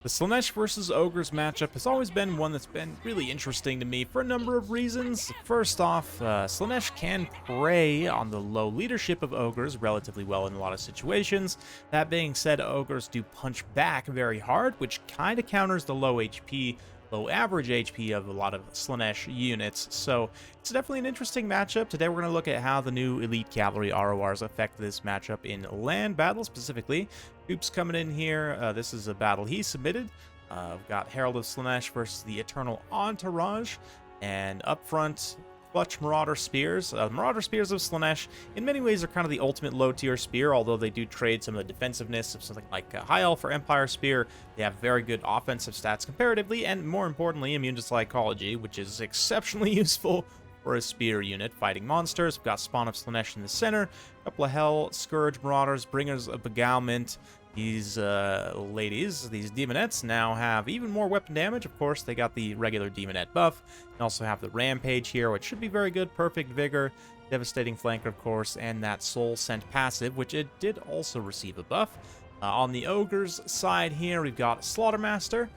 The Slaanesh versus Ogres matchup has always been one that's been really interesting to me for a number of reasons. First off, Slaanesh can prey on the low leadership of Ogres relatively well in a lot of situations. That being said, Ogres do punch back very hard, which kind of counters the low average HP of a lot of Slaanesh units. So it's definitely an interesting matchup. Today we're going to look at how the new Elite Cavalry RORs affect this matchup in land battle specifically. Oops, coming in here. This is a battle he submitted. We've got Herald of Slaanesh versus the Eternal Entourage. And up front, Clutch Marauder Spears. Marauder Spears of Slaanesh, in many ways, are kind of the ultimate low-tier spear, although they do trade some of the defensiveness of something like High Elf or Empire Spear. They have very good offensive stats comparatively, and more importantly, immune to psychology, which is exceptionally useful for a spear unit fighting monsters. We've got Spawn of Slaanesh in the center, a couple of Hell, Scourge Marauders, Bringers of Beguilement. These ladies, these demonettes, now have even more weapon damage. Of course, they got the regular demonette buff. And also have the Rampage here, which should be very good. Perfect Vigor, Devastating Flanker, of course, and that Soul Scent passive, which it did also receive a buff. On the Ogres side here, we've got Slaughtermaster,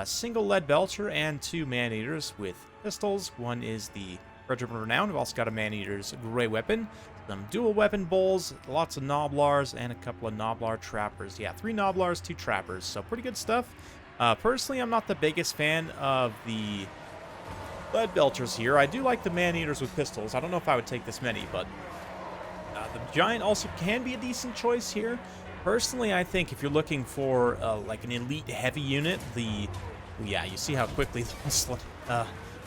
single Lead Belcher, and two Man-Eaters with pistols. One is the Regiment of Renown. We've also got a Man-Eater's Grey Weapon. Some dual weapon bowls, lots of Noblars, and a couple of Noblar Trappers. Yeah, 3 Noblars, 2 Trappers, so pretty good stuff. Personally, I'm not the biggest fan of the Lead Belchers here. I do like the Man-Eaters with pistols. I don't know if I would take this many, but the Giant also can be a decent choice here. Personally, I think if you're looking for like an elite heavy unit, yeah, you see how quickly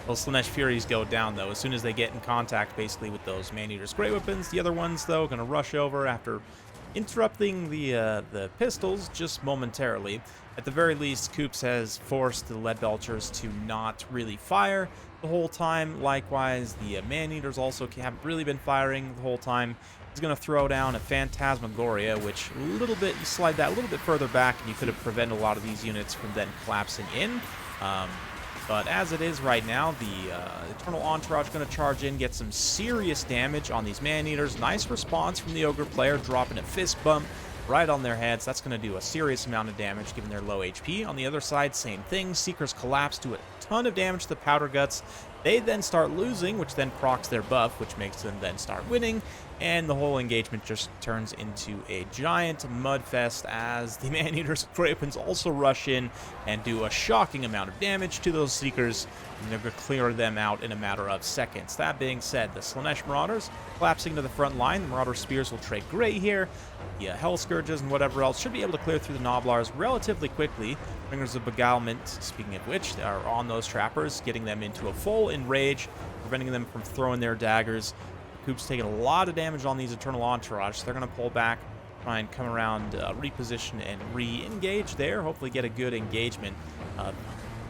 those Slaanesh Furies go down, though, as soon as they get in contact, basically, with those Man-Eater's Great Weapons. The other ones, though, going to rush over after interrupting the pistols just momentarily. At the very least, Koops has forced the Lead Belchers to not really fire the whole time. Likewise, the Man-Eaters also haven't really been firing the whole time. He's going to throw down a Phantasmagoria, which you slide that a little bit further back, and you could have prevented a lot of these units from then collapsing in. But as it is right now, the Eternal Entourage going to charge in, get some serious damage on these Man-Eaters. Nice response from the Ogre player, dropping a fist bump right on their heads. That's going to do a serious amount of damage, given their low HP. On the other side, same thing. Seekers collapse, do a ton of damage to the Powder Guts. They then start losing, which then procs their buff, which makes them then start winning. And the whole engagement just turns into a giant mudfest as the Man-Eaters' Great Weapons also rush in and do a shocking amount of damage to those Seekers, and they're going to clear them out in a matter of seconds. That being said, the Slaanesh Marauders collapsing to the front line. The Marauder Spears will trade great here. The Hell Scourges and whatever else should be able to clear through the Noblars relatively quickly. Bringers of Beguilement, speaking of which, are on those Trappers, getting them into a full enrage, preventing them from throwing their daggers. Koops taking a lot of damage on these Eternal Entourage, so they're going to pull back, try and come around, reposition, and re-engage there. Hopefully get a good engagement.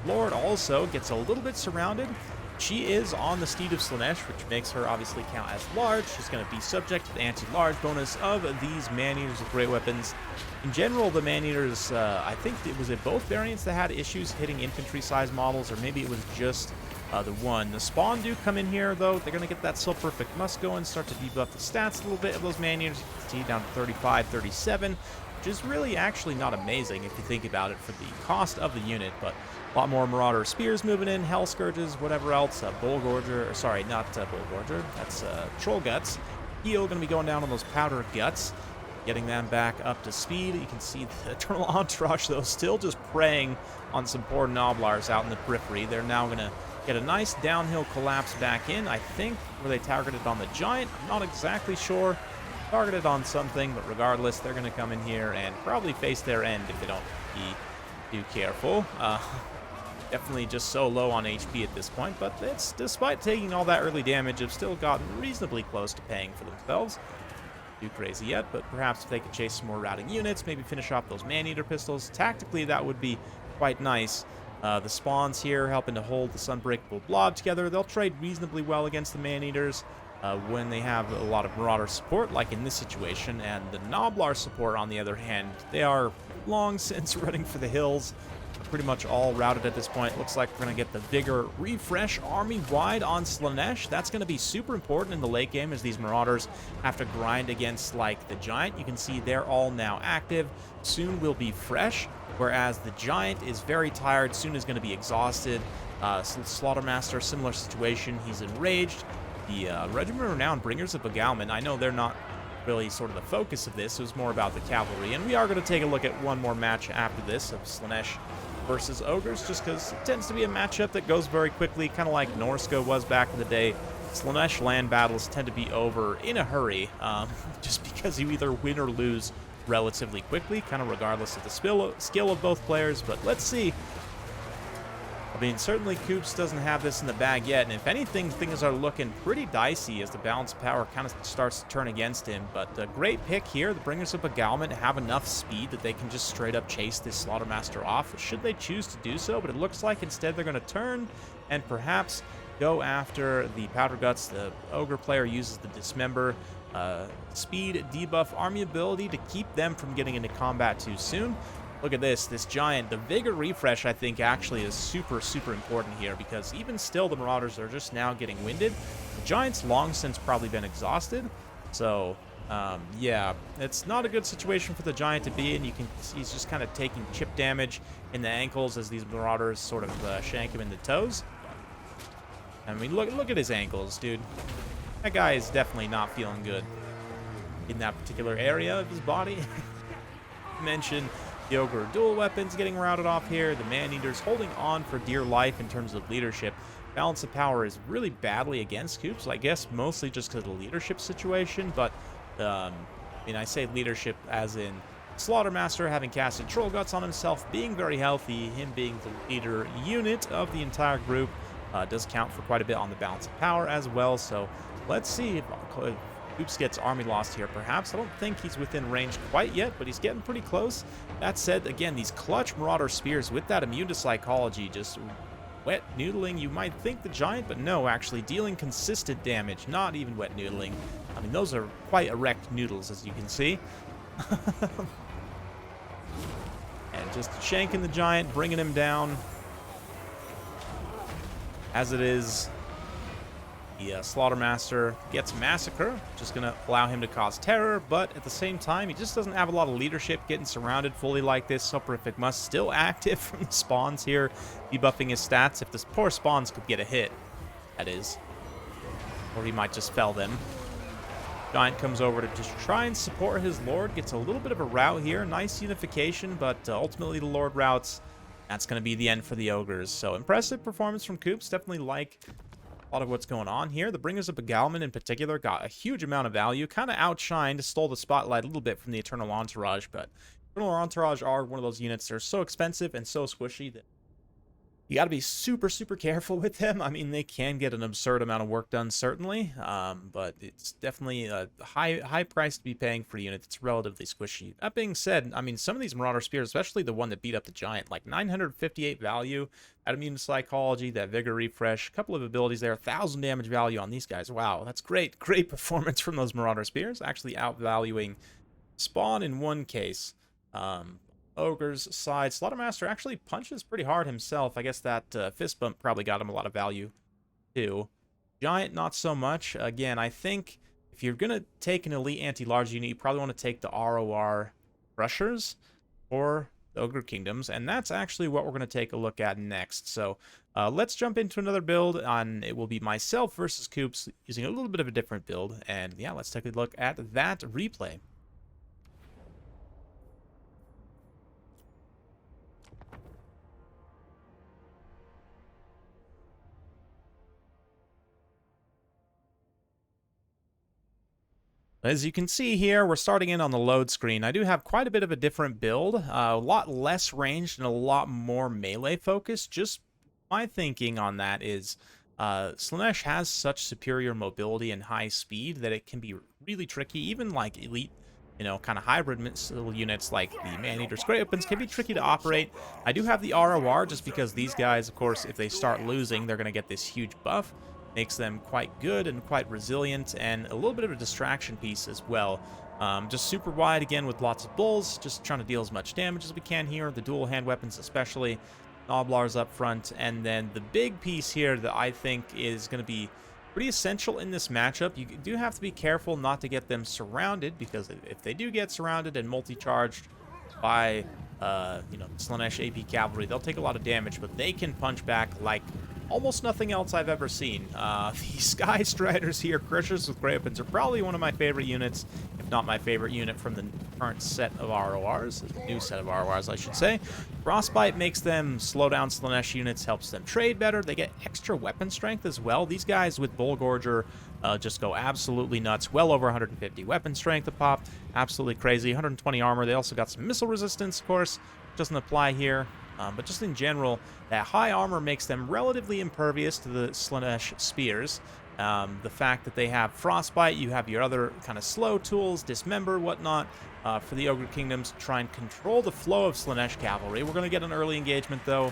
Lord also gets a little bit surrounded. She is on the Steed of Slaanesh, which makes her obviously count as large. She's going to be subject to the anti-large bonus of these Man-Eaters with great weapons. In general, the Man-Eaters, I think it was in both variants that had issues hitting infantry-sized models, or maybe it was just the one. The Spawn do come in here, though. They're going to get that Perfect Must go and start to debuff the stats a little bit of those Man-Eaters. You can see down to 35, 37, which is really actually not amazing if you think about it for the cost of the unit, but a lot more Marauder Spears moving in, Hell Scourges, whatever else. Bull Gorger, sorry, not Bull Gorger, that's Troll Guts. Heal going to be going down on those Powder Guts, getting them back up to speed. You can see the Eternal Entourage, though, still just preying on some poor Noblars out in the periphery. They're now going to get a nice downhill collapse back in. I think, were they targeted on the Giant? I'm not exactly sure. Targeted on something, but regardless, they're going to come in here and probably face their end if they don't be too careful. Definitely just so low on HP at this point, but it's, despite taking all that early damage, have still gotten reasonably close to paying for themselves. Too crazy yet, but perhaps if they could chase some more routing units, maybe finish off those Man-Eater pistols. Tactically, that would be quite nice. The Spawns here helping to hold the Sunbreakable Blob together. They'll trade reasonably well against the Man-Eaters when they have a lot of Marauder support, like in this situation. And the Noblar support, on the other hand, they are long since running for the hills. Pretty much all routed at this point. Looks like we're going to get the Vigor refresh army-wide on Slaanesh. That's going to be super important in the late game as these Marauders have to grind against, like, the Giant. You can see they're all now active. Soon will be fresh. whereas the Giant is very tired, soon is going to be exhausted. Slaughtermaster, similar situation. He's enraged. The Regiment of Renown Bringers of Beguilement, I know they're not really sort of the focus of this. It was more about the cavalry. And we are going to take a look at one more match after this of Slaanesh versus Ogres, just because it tends to be a matchup that goes very quickly, kind of like Norsko was back in the day. Slaanesh land battles tend to be over in a hurry, just because you either win or lose relatively quickly, kind of regardless of the skill of both players. But let's see. I mean, certainly Coops doesn't have this in the bag yet, and if anything, things are looking pretty dicey as the balance of power kind of starts to turn against him. But a great pick here. The Bringers of Beguilement have enough speed that they can just straight up chase this Slaughtermaster off, should they choose to do so. But it looks like instead they're going to turn and perhaps go after the Powder Guts. The Ogre player uses the Dismember speed debuff army ability to keep them from getting into combat too soon. Look at this Giant. The Vigor refresh, I think, actually is super, super important here, because even still, the Marauders are just now getting winded. The Giant's long since probably been exhausted. So, yeah, it's not a good situation for the Giant to be in. You can see he's just kind of taking chip damage in the ankles as these Marauders sort of shank him in the toes. I mean, look at his ankles, dude. That guy is definitely not feeling good in that particular area of his body. Mention the Ogre dual weapons getting routed off here. The Man-Eaters holding on for dear life in terms of leadership. Balance of power is really badly against Coops, I guess mostly just because of the leadership situation. But, I mean, I say leadership as in Slaughtermaster having casted Troll Guts on himself, being very healthy, him being the leader unit of the entire group. Does count for quite a bit on the balance of power as well. So let's see if Coops gets army lost here, perhaps. I don't think he's within range quite yet, but he's getting pretty close. That said, again, these clutch Marauder Spears with that immune to psychology, just wet noodling. You might think the Giant, but no, actually dealing consistent damage, not even wet noodling. I mean, those are quite erect noodles, as you can see. And just shanking the Giant, bringing him down. As it is, the Slaughtermaster gets Massacre, just going to allow him to cause terror, but at the same time, he just doesn't have a lot of leadership getting surrounded fully like this. Soporific Must still active from the spawns here, debuffing his stats. If the poor spawns could get a hit, that is. Or he might just fell them. Giant comes over to just try and support his Lord, gets a little bit of a rout here. Nice unification, but ultimately the Lord routs. That's going to be the end for the Ogres. So impressive performance from Coops. Definitely like a lot of what's going on here. The Bringers of Beguilement in particular got a huge amount of value. Kind of outshined, stole the spotlight a little bit from the Eternal Entourage. But Eternal Entourage are one of those units that are so expensive and so squishy that you got to be super, super careful with them. I mean, they can get an absurd amount of work done, certainly, but it's definitely a high price to be paying for a unit that's relatively squishy. That being said, I mean, some of these Marauder Spears, especially the one that beat up the Giant, like 958 value, that immune to psychology, that Vigor refresh, a couple of abilities there, 1,000 damage value on these guys. Wow, that's great. Great performance from those Marauder Spears, actually outvaluing Spawn in one case. Ogre's side, Slaughtermaster actually punches pretty hard himself. I guess that fist bump probably got him a lot of value too. Giant, not so much. Again, I think if you're going to take an elite anti-large unit, you probably want to take the ROR Crushers or the Ogre Kingdoms, and that's actually what we're going to take a look at next. So let's jump into another build. It will be myself versus Coops using a little bit of a different build, and yeah, let's take a look at that replay. As you can see here, we're starting in on the load screen. I do have quite a bit of a different build, a lot less ranged and a lot more melee focused. Just my thinking on that is Slaanesh has such superior mobility and high speed that it can be really tricky. Even like elite, kind of hybrid missile units like the Man-Eater's Great Weapons can be tricky to operate. I do have the ROR just because these guys, of course, if they start losing, they're going to get this huge buff. Makes them quite good and quite resilient, and a little bit of a distraction piece as well. Just super wide again with lots of bulls, just trying to deal as much damage as we can here, the dual hand weapons especially, Noblars up front, and then the big piece here that I think is going to be pretty essential in this matchup. You do have to be careful not to get them surrounded, because if they do get surrounded and multi-charged by, Slaanesh AP Cavalry. They'll take a lot of damage, but they can punch back like almost nothing else I've ever seen. The Sky Striders here, Crushers with Great Weapons, are probably one of my favorite units, if not my favorite unit from the current set of RORs, the new set of RORs, I should say. Frostbite makes them slow down Slaanesh units, helps them trade better. They get extra weapon strength as well. These guys with Bullgorger just go absolutely nuts. Well over 150 weapon strength a pop. Absolutely crazy. 120 armor. They also got some missile resistance, of course. Doesn't apply here. But just in general, that high armor makes them relatively impervious to the Slaanesh spears. The fact that they have Frostbite, you have your other kind of slow tools, Dismember, whatnot, for the Ogre Kingdoms to try and control the flow of Slaanesh cavalry. We're going to get an early engagement, though.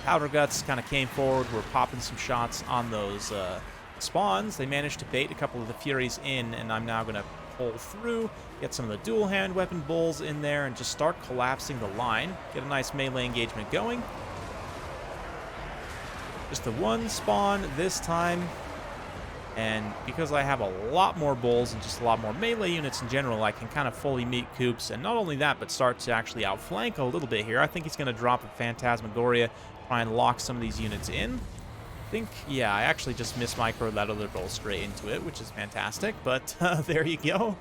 Powder Guts kind of came forward. We're popping some shots on those spawns. They managed to bait a couple of the Furies in, and I'm now going to pull through, get some of the dual hand weapon bulls in there, and just start collapsing the line. Get a nice melee engagement going. Just the one spawn this time. And because I have a lot more bulls and just a lot more melee units in general, I can kind of fully meet Koops. And not only that, but start to actually outflank a little bit here. I think he's going to drop a Phantasmagoria, try and lock some of these units in. Yeah, I actually just mismicroed that other bull straight into it, which is fantastic. But there you go.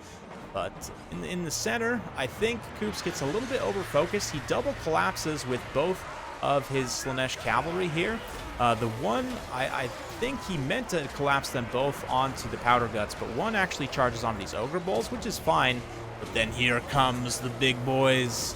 But in the center, I think Koops gets a little bit over-focused. He double collapses with both of his Slaanesh cavalry here. The one, I think he meant to collapse them both onto the Powder Guts, but one actually charges onto these Ogre Bulls, which is fine. But then here comes the big boys.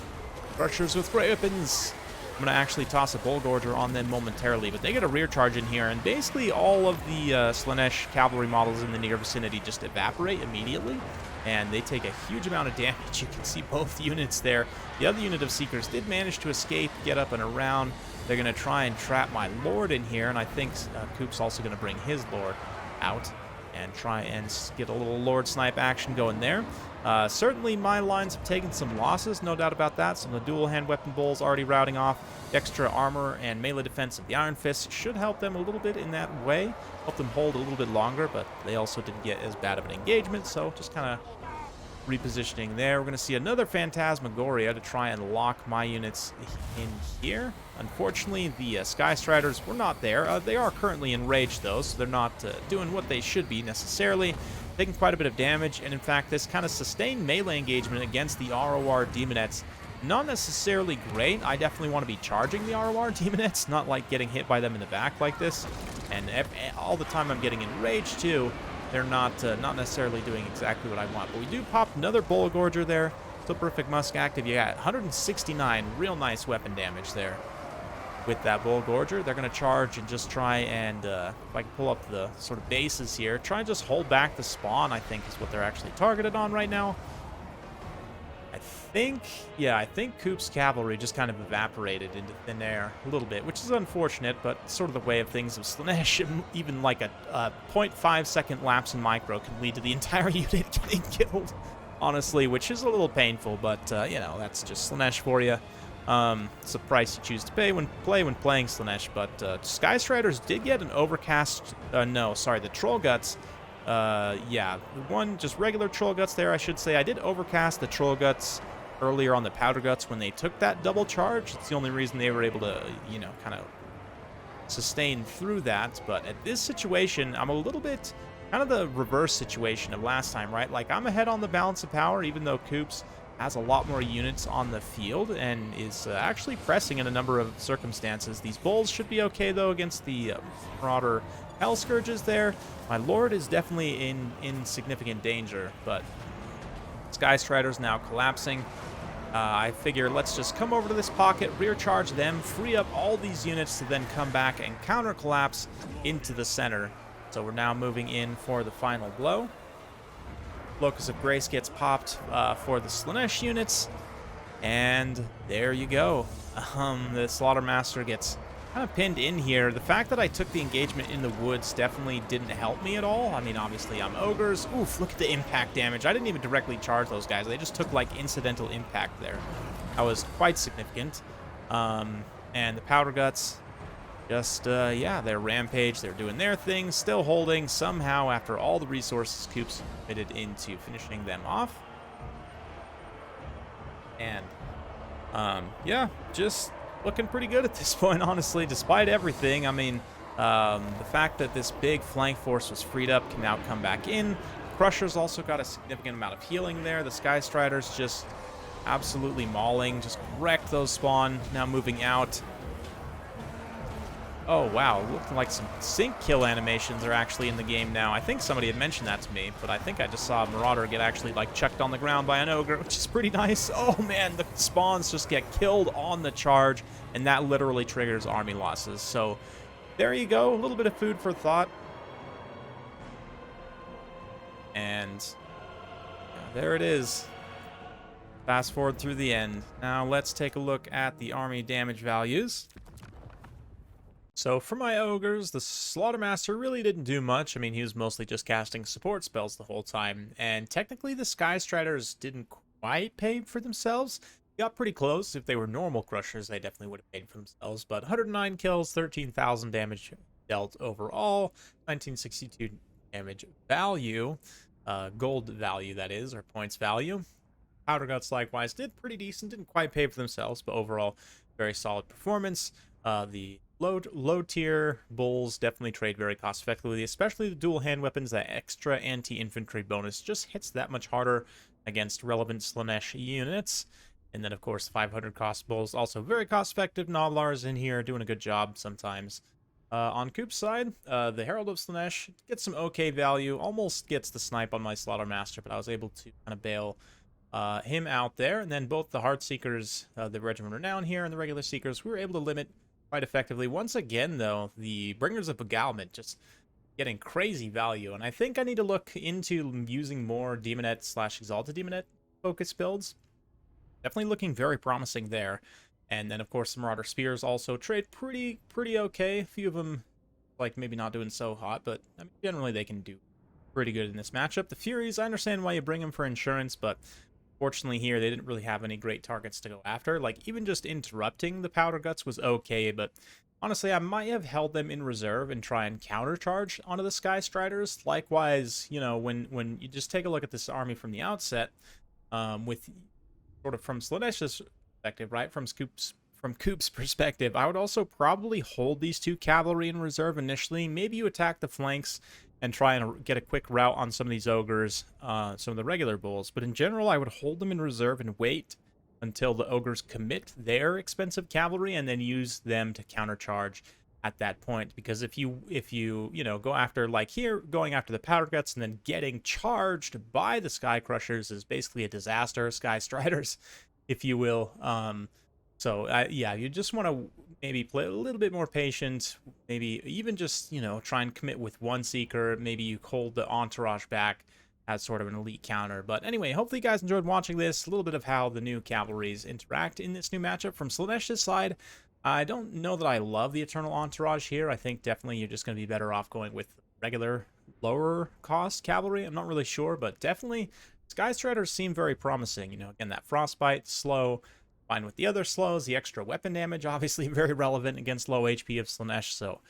Crushers with Great Weapons. I'm going to actually toss a Bullgorger on them momentarily, but they get a rear charge in here, and basically all of the Slaanesh cavalry models in the near vicinity just evaporate immediately, and they take a huge amount of damage. You can see both units there. The other unit of Seekers did manage to escape, get up and around. They're going to try and trap my Lord in here, and I think Koop's also going to bring his Lord out and try and get a little Lord Snipe action going there. Certainly my lines have taken some losses, no doubt about that. Some of the dual hand weapon bulls already routing off. Extra armor and melee defense of the Iron Fist should help them a little bit in that way. Help them hold a little bit longer, but they also didn't get as bad of an engagement, so just kind of repositioning there. We're going to see another Phantasmagoria to try and lock my units in here. Unfortunately, the Sky Striders were not there. They are currently enraged, though, so they're not doing what they should be necessarily. Taking quite a bit of damage, and in fact, this kind of sustained melee engagement against the ROR Demonettes, not necessarily great. I definitely want to be charging the ROR Demonettes, not like getting hit by them in the back like this. And all the time I'm getting enraged, too. They're not necessarily doing exactly what I want. But we do pop another Bullgorger there. Still Perfect Musk active. You got 169 real nice weapon damage there with that Bullgorger. They're going to charge and just try and, if I can pull up the sort of bases here, try and just hold back the spawn, I think, is what they're actually targeted on right now. I think Koop's cavalry just kind of evaporated into thin air a little bit, which is unfortunate, but sort of the way of things of Slaanesh. Even like a 0.5 second lapse in micro can lead to the entire unit getting killed, honestly, which is a little painful, but, that's just Slaanesh for you. It's the price you choose to pay when playing Slaanesh, but Sky Striders did get an overcast, the Troll Guts. One just regular Troll Guts there, I should say. I did overcast the Troll Guts earlier on the Powder Guts when they took that double charge. It's the only reason they were able to, kind of sustain through that. But at this situation, I'm a little bit kind of the reverse situation of last time, right? Like, I'm ahead on the balance of power, even though Koops has a lot more units on the field and is actually pressing in a number of circumstances. These bulls should be okay, though, against the Marauder Hell Scourges there. My Lord is definitely in significant danger, but Sky Strider's now collapsing. I figure let's just come over to this pocket, rear charge them, free up all these units to then come back and counter collapse into the center. So we're now moving in for the final blow. Locus of Grace gets popped for the Slaanesh units, and there you go. The Slaughtermaster gets kind of pinned in here. The fact that I took the engagement in the woods definitely didn't help me at all. I mean, obviously I'm Ogres. Oof, look at the impact damage. I didn't even directly charge those guys. They just took like incidental impact there. That was quite significant. And the Powder Guts, just, they're rampage. They're doing their thing, still holding somehow after all the resources Koops committed into finishing them off. And Yeah, just looking pretty good at this point, honestly, despite everything. I mean, the fact that this big flank force was freed up can now come back in. Crusher's also got a significant amount of healing there. The Sky Striders just absolutely mauling, just wrecked those spawn, now moving out. Oh, wow, looking like some sync kill animations are actually in the game now. I think somebody had mentioned that to me, but I think I just saw a Marauder get actually, like, chucked on the ground by an Ogre, which is pretty nice. Oh, man, the spawns just get killed on the charge, and that literally triggers army losses. So, there you go, a little bit of food for thought. And there it is. Fast forward through the end. Now, let's take a look at the army damage values. So for my Ogres, the Slaughtermaster really didn't do much. I mean, he was mostly just casting support spells the whole time. And technically, the Sky Striders didn't quite pay for themselves. Got pretty close. If they were normal Crushers, they definitely would have paid for themselves. But 109 kills, 13,000 damage dealt overall, 1962 damage value, gold value that is, or points value. Powder Guts likewise did pretty decent. Didn't quite pay for themselves, but overall, very solid performance. The low tier bulls definitely trade very cost effectively, especially the dual hand weapons. That extra anti-infantry bonus just hits that much harder against relevant Slaanesh units. And then, of course, 500 cost bulls, also very cost effective. Noblars in here doing a good job sometimes. On Coop's side, the Herald of Slaanesh gets some okay value, almost gets the snipe on my Slaughtermaster, but I was able to kind of bail him out there. And then both the Heartseekers, the Regiment Renown here, and the regular Seekers, we were able to limit quite effectively. Once again, though, the Bringers of Beguilement just getting crazy value, and I think I need to look into using more Demonette / Exalted Demonette focus builds. Definitely looking very promising there. And then, of course, the Marauder Spears also trade pretty okay. A few of them, like, maybe not doing so hot, but I mean, generally they can do pretty good in this matchup. The Furies, I understand why you bring them for insurance, but fortunately here, they didn't really have any great targets to go after. Like, even just interrupting the Powder Guts was okay, but honestly, I might have held them in reserve and try and countercharge onto the Sky Striders. Likewise, you know, when you just take a look at this army from the outset, with sort of from Slaanesh's perspective, right, from Coop's perspective, I would also probably hold these two cavalry in reserve initially. Maybe you attack the flanks and try and get a quick rout on some of these Ogres, some of the regular bulls. But in general, I would hold them in reserve and wait until the Ogres commit their expensive cavalry and then use them to countercharge at that point. Because if you know, go after, like here, going after the Powder Guts and then getting charged by the Sky Crushers is basically a disaster, Sky Striders, if you will. So, yeah, you just want to maybe play a little bit more patient, maybe even just, you know, try and commit with one Seeker. Maybe you hold the Entourage back as sort of an elite counter. But anyway, hopefully you guys enjoyed watching this. A little bit of how the new cavalries interact in this new matchup from Slaanesh's side. I don't know that I love the Eternal Entourage here. I think definitely you're just going to be better off going with regular, lower cost cavalry. I'm not really sure, but definitely Sky Striders seem very promising. You know, again, that Frostbite, slow, fine with the other slows, the extra weapon damage, obviously very relevant against low HP of Slaanesh. So,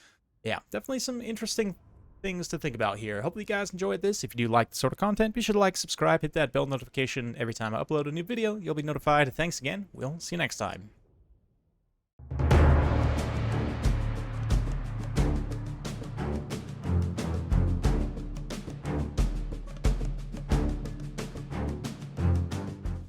yeah, definitely some interesting things to think about here. Hopefully you guys enjoyed this. If you do like this sort of content, be sure to like, subscribe, hit that bell notification every time I upload a new video. You'll be notified. Thanks again. We'll see you next time.